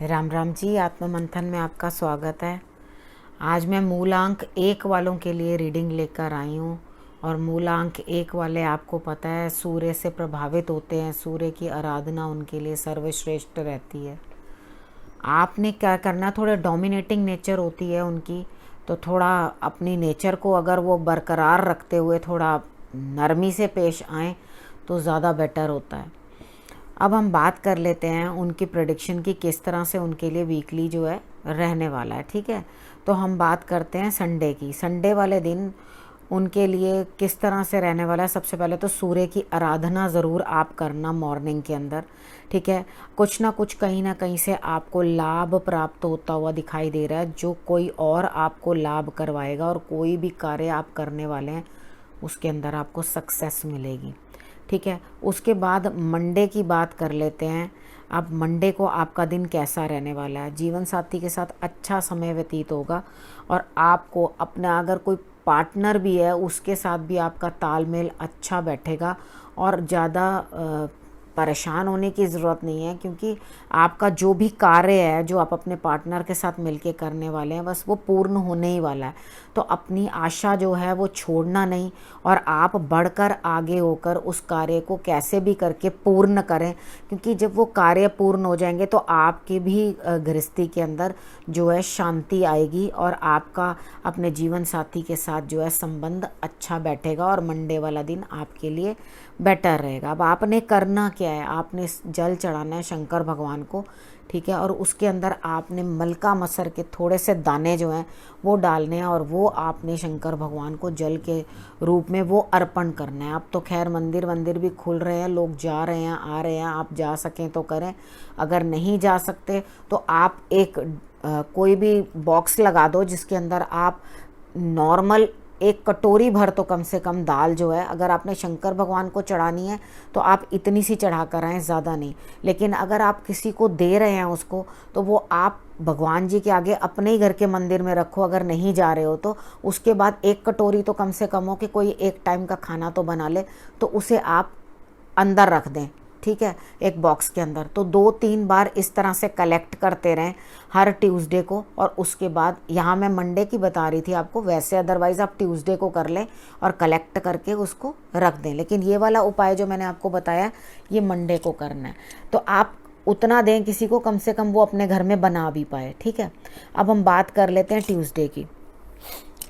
राम राम जी। आत्म मंथन में आपका स्वागत है। आज मैं मूलांक 1 वालों के लिए रीडिंग लेकर आई हूँ। और मूलांक 1 वाले, आपको पता है, सूर्य से प्रभावित होते हैं। सूर्य की आराधना उनके लिए सर्वश्रेष्ठ रहती है। आपने क्या करना, थोड़ा डोमिनेटिंग नेचर होती है उनकी, तो थोड़ा अपनी नेचर को अगर वो बरकरार रखते हुए थोड़ा नरमी से पेश आएँ तो ज़्यादा बेटर होता है। अब हम बात कर लेते हैं उनकी प्रेडिक्शन की, किस तरह से उनके लिए वीकली जो है रहने वाला है। ठीक है, तो हम बात करते हैं संडे की। संडे वाले दिन उनके लिए किस तरह से रहने वाला है। सबसे पहले तो सूर्य की आराधना ज़रूर आप करना मॉर्निंग के अंदर। ठीक है, कुछ ना कुछ कहीं ना कहीं से आपको लाभ प्राप्त होता हुआ दिखाई दे रहा है, जो कोई और आपको लाभ करवाएगा। और कोई भी कार्य आप करने वाले हैं उसके अंदर आपको सक्सेस मिलेगी। ठीक है, उसके बाद मंडे की बात कर लेते हैं। अब मंडे को आपका दिन कैसा रहने वाला है। जीवन साथी के साथ अच्छा समय व्यतीत होगा, और आपको अपना अगर कोई पार्टनर भी है उसके साथ भी आपका तालमेल अच्छा बैठेगा। और ज़्यादा परेशान होने की ज़रूरत नहीं है, क्योंकि आपका जो भी कार्य है जो आप अपने पार्टनर के साथ मिलके करने वाले हैं, बस वो पूर्ण होने ही वाला है। तो अपनी आशा जो है वो छोड़ना नहीं, और आप बढ़कर आगे होकर उस कार्य को कैसे भी करके पूर्ण करें। क्योंकि जब वो कार्य पूर्ण हो जाएंगे तो आपके भी गृहस्थी के अंदर जो है शांति आएगी, और आपका अपने जीवन साथी के साथ जो है संबंध अच्छा बैठेगा, और मंडे वाला दिन आपके लिए बेटर रहेगा। अब आपने करना क्या है, आपने जल चढ़ाना है शंकर भगवान को। ठीक है, और उसके अंदर आपने मलका मसर के थोड़े से दाने जो हैं वो डालने हैं, और वो आपने शंकर भगवान को जल के रूप में वो अर्पण करना है। अब तो खैर मंदिर वंदिर भी खुल रहे हैं, लोग जा रहे हैं आ रहे हैं, आप जा सकें तो करें। अगर नहीं जा सकते तो आप एक कोई भी बॉक्स लगा दो जिसके अंदर आप नॉर्मल 1 कटोरी भर तो कम से कम दाल जो है, अगर आपने शंकर भगवान को चढ़ानी है तो आप इतनी सी चढ़ा कर आएँ, ज़्यादा नहीं। लेकिन अगर आप किसी को दे रहे हैं उसको, तो वो आप भगवान जी के आगे अपने ही घर के मंदिर में रखो। अगर नहीं जा रहे हो तो उसके बाद 1 कटोरी तो कम से कम हो कि कोई एक टाइम का खाना तो बना ले, तो उसे आप अंदर रख दें। ठीक है, एक बॉक्स के अंदर। तो 2-3 बार इस तरह से कलेक्ट करते रहें हर ट्यूसडे को। और उसके बाद, यहाँ मैं मंडे की बता रही थी आपको, वैसे अदरवाइज़ आप ट्यूसडे को कर लें और कलेक्ट करके उसको रख दें। लेकिन ये वाला उपाय जो मैंने आपको बताया ये मंडे को करना है। तो आप उतना दें किसी को, कम से कम वो अपने घर में बना भी पाए। ठीक है, अब हम बात कर लेते हैं ट्यूसडे की।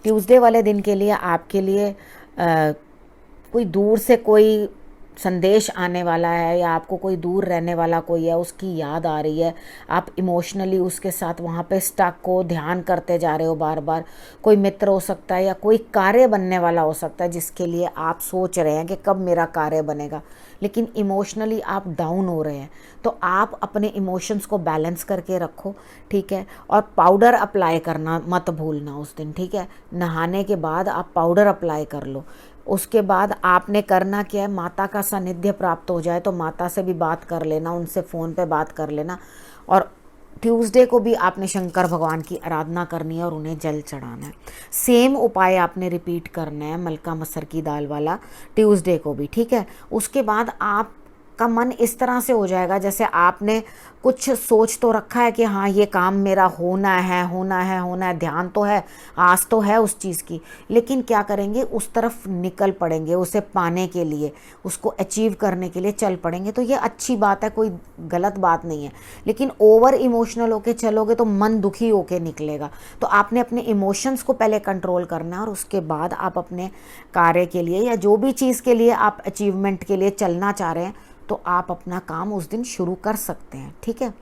ट्यूसडे वाले दिन के लिए आपके लिए कोई दूर से कोई संदेश आने वाला है, या आपको कोई दूर रहने वाला कोई है उसकी याद आ रही है, आप इमोशनली उसके साथ वहाँ पे स्टक हो, ध्यान करते जा रहे हो बार बार। कोई मित्र हो सकता है, या कोई कार्य बनने वाला हो सकता है जिसके लिए आप सोच रहे हैं कि कब मेरा कार्य बनेगा, लेकिन इमोशनली आप डाउन हो रहे हैं। तो आप अपने इमोशंस को बैलेंस करके रखो। ठीक है, और पाउडर अप्लाई करना मत भूलना उस दिन। ठीक है, नहाने के बाद आप पाउडर अप्लाई कर लो। उसके बाद आपने करना क्या है, माता का सानिध्य प्राप्त हो जाए तो माता से भी बात कर लेना, उनसे फ़ोन पे बात कर लेना। और ट्यूसडे को भी आपने शंकर भगवान की आराधना करनी है और उन्हें जल चढ़ाना है। सेम उपाय आपने रिपीट करना है मलका मसर की दाल वाला ट्यूसडे को भी। ठीक है, उसके बाद आपका मन इस तरह से हो जाएगा जैसे आपने कुछ सोच तो रखा है कि हाँ ये काम मेरा होना है होना है होना है, ध्यान तो है, आस तो है उस चीज़ की, लेकिन क्या करेंगे, उस तरफ निकल पड़ेंगे उसे पाने के लिए, उसको अचीव करने के लिए चल पड़ेंगे। तो ये अच्छी बात है, कोई गलत बात नहीं है। लेकिन ओवर इमोशनल होके चलोगे तो मन दुखी होके निकलेगा। तो आपने अपने इमोशंस को पहले कंट्रोल करना है, और उसके बाद आप अपने कार्य के लिए या जो भी चीज़ के लिए आप अचीवमेंट के लिए चलना चाह रहे हैं तो आप अपना काम उस दिन शुरू कर सकते हैं। ठीक है,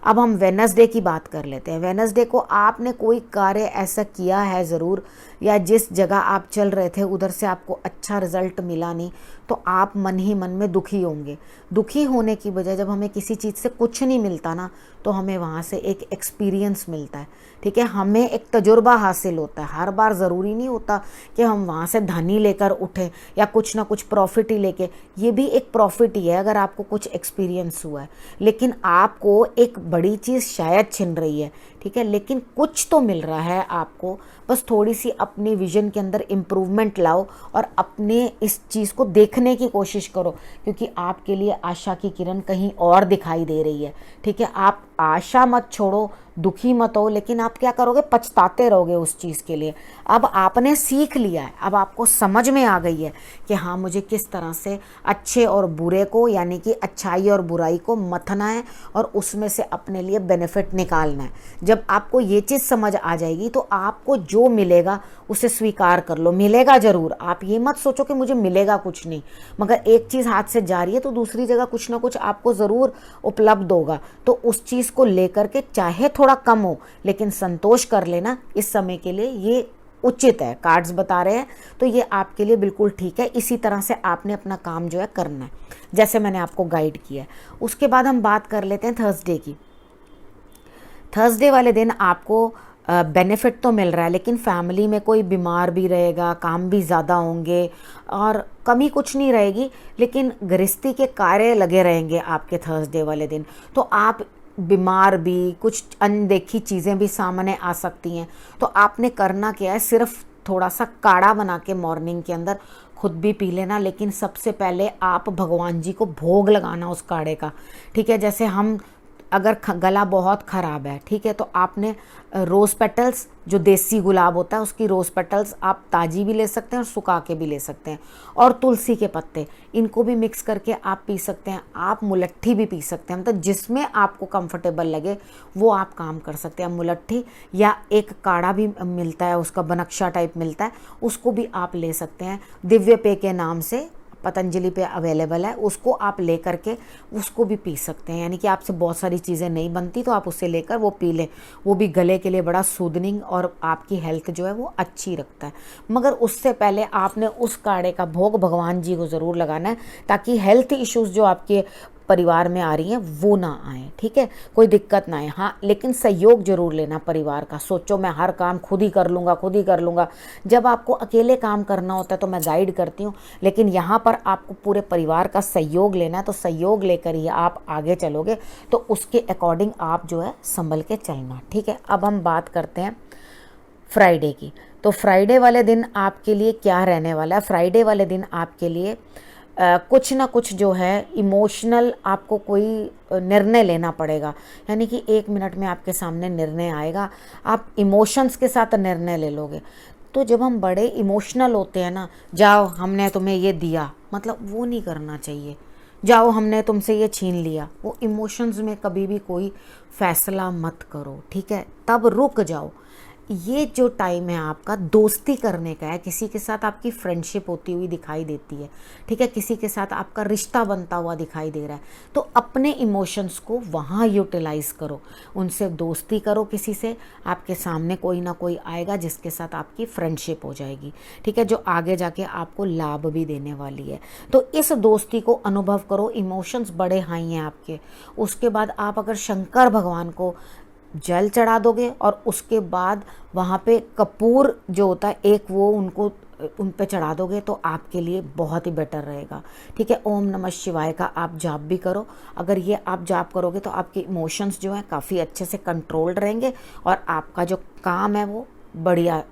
अब हम वेडनेसडे की बात कर लेते हैं। वेडनेसडे को आपने कोई कार्य ऐसा किया है ज़रूर, या जिस जगह आप चल रहे थे उधर से आपको अच्छा रिजल्ट मिला नहीं, तो आप मन ही मन में दुखी होंगे। दुखी होने की बजाय जब हमें किसी चीज़ से कुछ नहीं मिलता ना, तो हमें वहाँ से एक एक्सपीरियंस मिलता है। ठीक है, हमें एक तजुर्बा हासिल होता है। हर बार ज़रूरी नहीं होता कि हम वहाँ से धनी लेकर उठें या कुछ ना कुछ प्रॉफिट ही लेके। ये भी एक प्रॉफिट ही है अगर आपको कुछ एक्सपीरियंस हुआ है, लेकिन आपको एक बड़ी चीज़ शायद छिन रही है। ठीक है, लेकिन कुछ तो मिल रहा है आपको। बस थोड़ी सी अपनी विजन के अंदर इम्प्रूवमेंट लाओ और अपने इस चीज़ को देखने की कोशिश करो, क्योंकि आपके लिए आशा की किरण कहीं और दिखाई दे रही है। ठीक है, आप आशा मत छोड़ो, दुखी मत हो, लेकिन आप क्या करोगे, पछताते रहोगे उस चीज़ के लिए। अब आपने सीख लिया है, अब आपको समझ में आ गई है कि हाँ, मुझे किस तरह से अच्छे और बुरे को, यानी कि अच्छाई और बुराई को मथना है और उसमें से अपने लिए बेनिफिट निकालना है। जब आपको ये चीज़ समझ आ जाएगी तो आपको जो मिलेगा उसे स्वीकार कर लो। मिलेगा ज़रूर, आप ये मत सोचो कि मुझे मिलेगा कुछ नहीं, मगर एक चीज़ हाथ से जा रही है तो दूसरी जगह कुछ ना कुछ आपको ज़रूर उपलब्ध होगा। तो उस चीज़ को लेकर के चाहे थोड़ा कम हो, लेकिन संतोष कर लेना इस समय के लिए, ये उचित है। कार्ड्स बता रहे हैं तो ये आपके लिए बिल्कुल ठीक है। इसी तरह से आपने अपना काम जो है करना है, जैसे मैंने आपको गाइड किया है। उसके बाद हम बात कर लेते हैं थर्सडे की। थर्सडे वाले दिन आपको बेनिफिट तो मिल रहा है, लेकिन फैमिली में कोई बीमार भी रहेगा, काम भी ज़्यादा होंगे और कमी कुछ नहीं रहेगी, लेकिन गृहस्थी के कार्य लगे रहेंगे आपके थर्सडे वाले दिन। तो आप बीमार भी, कुछ अनदेखी चीज़ें भी सामने आ सकती हैं। तो आपने करना क्या है, सिर्फ थोड़ा सा काढ़ा बना के मॉर्निंग के अंदर खुद भी पी लेना, लेकिन सबसे पहले आप भगवान जी को भोग लगाना उस काढ़े का। ठीक है, जैसे हम अगर गला बहुत ख़राब है, ठीक है, तो आपने रोज़ पेटल्स, जो देसी गुलाब होता है उसकी रोज़ पेटल्स आप ताज़ी भी ले सकते हैं और सुखा के भी ले सकते हैं, और तुलसी के पत्ते, इनको भी मिक्स करके आप पी सकते हैं। आप मुलट्ठी भी पी सकते हैं, मतलब जिसमें आपको कंफर्टेबल लगे वो आप काम कर सकते हैं। मुलट्ठी या एक काढ़ा भी मिलता है, उसका बनक्शा टाइप मिलता है, उसको भी आप ले सकते हैं। दिव्य पे के नाम से पतंजलि पे अवेलेबल है, उसको आप ले करके उसको भी पी सकते हैं। यानी कि आपसे बहुत सारी चीज़ें नहीं बनती तो आप उससे लेकर वो पी लें, वो भी गले के लिए बड़ा सूदनिंग और आपकी हेल्थ जो है वो अच्छी रखता है। मगर उससे पहले आपने उस काढ़े का भोग भगवान जी को ज़रूर लगाना है, ताकि हेल्थ इश्यूज़ जो आपके परिवार में आ रही हैं वो ना आए। ठीक है, कोई दिक्कत ना आए। हाँ, लेकिन सहयोग जरूर लेना परिवार का। सोचो मैं हर काम खुद ही कर लूँगा, खुद ही कर लूँगा। जब आपको अकेले काम करना होता है तो मैं गाइड करती हूँ, लेकिन यहाँ पर आपको पूरे परिवार का सहयोग लेना है। तो सहयोग लेकर ही आप आगे चलोगे, तो उसके अकॉर्डिंग आप जो है संभल के चलना। ठीक है, अब हम बात करते हैं फ्राइडे की। तो फ्राइडे वाले दिन आपके लिए क्या रहने वाला है। फ्राइडे वाले दिन आपके लिए कुछ ना कुछ जो है इमोशनल, आपको कोई निर्णय लेना पड़ेगा। यानी कि 1 मिनट में आपके सामने निर्णय आएगा, आप इमोशंस के साथ निर्णय ले लोगे। तो जब हम बड़े इमोशनल होते हैं ना, जाओ हमने तुम्हें ये दिया, मतलब वो नहीं करना चाहिए। जाओ हमने तुमसे ये छीन लिया, वो इमोशंस में कभी भी कोई फैसला मत करो। ठीक है, तब रुक जाओ। ये जो टाइम है आपका दोस्ती करने का है, किसी के साथ आपकी फ्रेंडशिप होती हुई दिखाई देती है। ठीक है, किसी के साथ आपका रिश्ता बनता हुआ दिखाई दे रहा है, तो अपने इमोशंस को वहाँ यूटिलाइज करो, उनसे दोस्ती करो। किसी से आपके सामने कोई ना कोई आएगा जिसके साथ आपकी फ्रेंडशिप हो जाएगी। ठीक है, जो आगे जाके आपको लाभ भी देने वाली है। तो इस दोस्ती को अनुभव करो, इमोशंस बड़े हाई हैं आपके। उसके बाद आप अगर शंकर भगवान को जल चढ़ा दोगे और उसके बाद वहाँ पे कपूर जो होता है एक, वो उन पे चढ़ा दोगे, तो आपके लिए बहुत ही बेटर रहेगा। ठीक है, ओम नमः शिवाय का आप जाप भी करो। अगर ये आप जाप करोगे तो आपके इमोशंस जो हैं काफ़ी अच्छे से कंट्रोल्ड रहेंगे और आपका जो काम है वो बढ़िया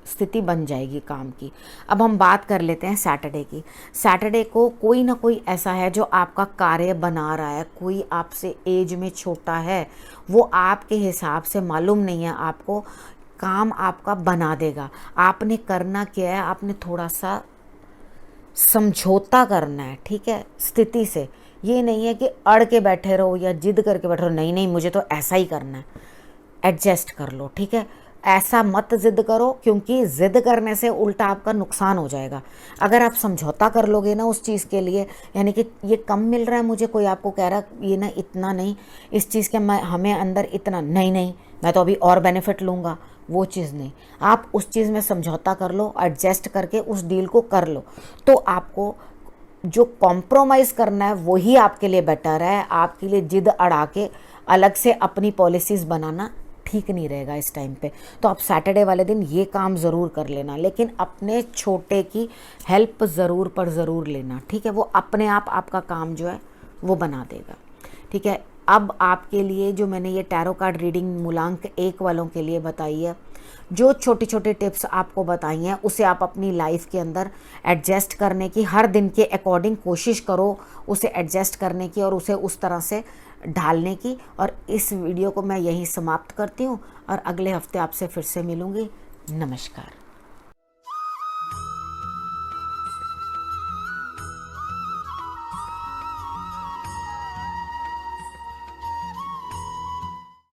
स्थिति बन जाएगी काम की। अब हम बात कर लेते हैं सैटरडे की। सैटरडे को कोई ना कोई ऐसा है जो आपका कार्य बना रहा है, कोई आपसे एज में छोटा है, वो आपके हिसाब से मालूम नहीं है आपको, काम आपका बना देगा। आपने करना क्या है, आपने थोड़ा सा समझौता करना है। ठीक है, स्थिति से। ये नहीं है कि अड़ के बैठे रहो या जिद करके बैठे रहो, नहीं नहीं मुझे तो ऐसा ही करना है, एडजस्ट कर लो। ठीक है, ऐसा मत जिद करो, क्योंकि जिद करने से उल्टा आपका नुकसान हो जाएगा। अगर आप समझौता कर लोगे ना उस चीज़ के लिए, यानी कि ये कम मिल रहा है मुझे, कोई आपको कह रहा है ये ना इतना नहीं, इस चीज़ के हमें अंदर इतना नहीं, नहीं मैं तो अभी और बेनिफिट लूँगा, वो चीज़ नहीं। आप उस चीज़ में समझौता कर लो, एडजस्ट करके उस डील को कर लो। तो आपको जो कॉम्प्रोमाइज़ करना है वही आपके लिए बेटर है। आपके लिए जिद अड़ा के अलग से अपनी पॉलिसीज़ बनाना ठीक नहीं रहेगा इस टाइम पे। तो आप सैटरडे वाले दिन ये काम ज़रूर कर लेना, लेकिन अपने छोटे की हेल्प ज़रूर लेना। ठीक है, वो अपने आप आपका काम जो है वो बना देगा। ठीक है, अब आपके लिए जो मैंने ये टैरो कार्ड रीडिंग मूलांक 1 वालों के लिए बताई है, जो छोटे छोटे टिप्स आपको बताई हैं, उसे आप अपनी लाइफ के अंदर एडजस्ट करने की, हर दिन के अकॉर्डिंग कोशिश करो उसे एडजस्ट करने की और उसे उस तरह से ढालने की। और इस वीडियो को मैं यहीं समाप्त करती हूँ और अगले हफ्ते आपसे फिर से मिलूँगी। नमस्कार।